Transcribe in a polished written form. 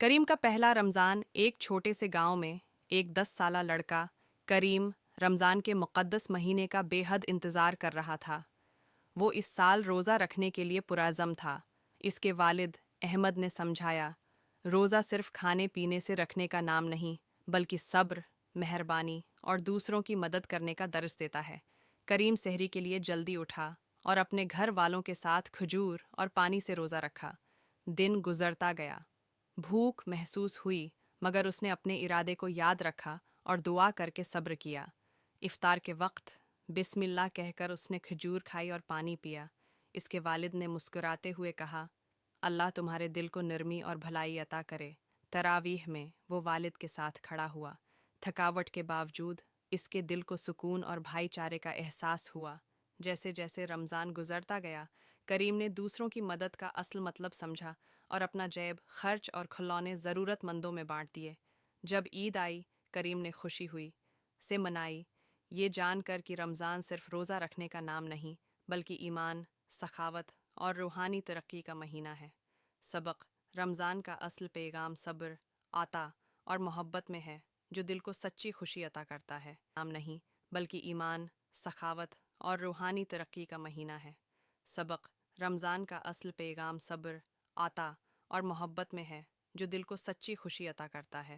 کریم کا پہلا رمضان ایک چھوٹے سے گاؤں میں ایک 10 سالہ لڑکا کریم رمضان کے مقدس مہینے کا بے حد انتظار کر رہا تھا۔ وہ اس سال روزہ رکھنے کے لیے پرعزم تھا۔ اس کے والد احمد نے سمجھایا، روزہ صرف کھانے پینے سے رکھنے کا نام نہیں، بلکہ صبر، مہربانی اور دوسروں کی مدد کرنے کا درس دیتا ہے۔ کریم سحری کے لیے جلدی اٹھا اور اپنے گھر والوں کے ساتھ کھجور اور پانی سے روزہ رکھا۔ دن گزرتا گیا، بھوک محسوس ہوئی، مگر اس نے اپنے ارادے کو یاد رکھا اور دعا کر کے صبر کیا۔ افطار کے وقت بسم اللہ کہہ کر اس نے کھجور کھائی اور پانی پیا۔ اس کے والد نے مسکراتے ہوئے کہا، اللہ تمہارے دل کو نرمی اور بھلائی عطا کرے۔ تراویح میں وہ والد کے ساتھ کھڑا ہوا۔ تھکاوٹ کے باوجود اس کے دل کو سکون اور بھائی چارے کا احساس ہوا۔ جیسے جیسے رمضان گزرتا گیا، کریم نے دوسروں کی مدد کا اصل مطلب سمجھا اور اپنا جیب خرچ اور کھلونے ضرورت مندوں میں بانٹ دیے۔ جب عید آئی، کریم نے خوشی ہوئی سے منائی، یہ جان کر کہ رمضان صرف روزہ رکھنے کا نام نہیں، بلکہ ایمان، سخاوت اور روحانی ترقی کا مہینہ ہے۔ سبق: رمضان کا اصل پیغام صبر، عطا اور محبت میں ہے، جو دل کو سچی خوشی عطا کرتا ہے۔ نام نہیں، بلکہ ایمان، سخاوت اور روحانی ترقی کا مہینہ ہے۔ سبق: رمضان کا اصل پیغام صبر، عطا اور محبت میں ہے، جو دل کو سچی خوشی عطا کرتا ہے۔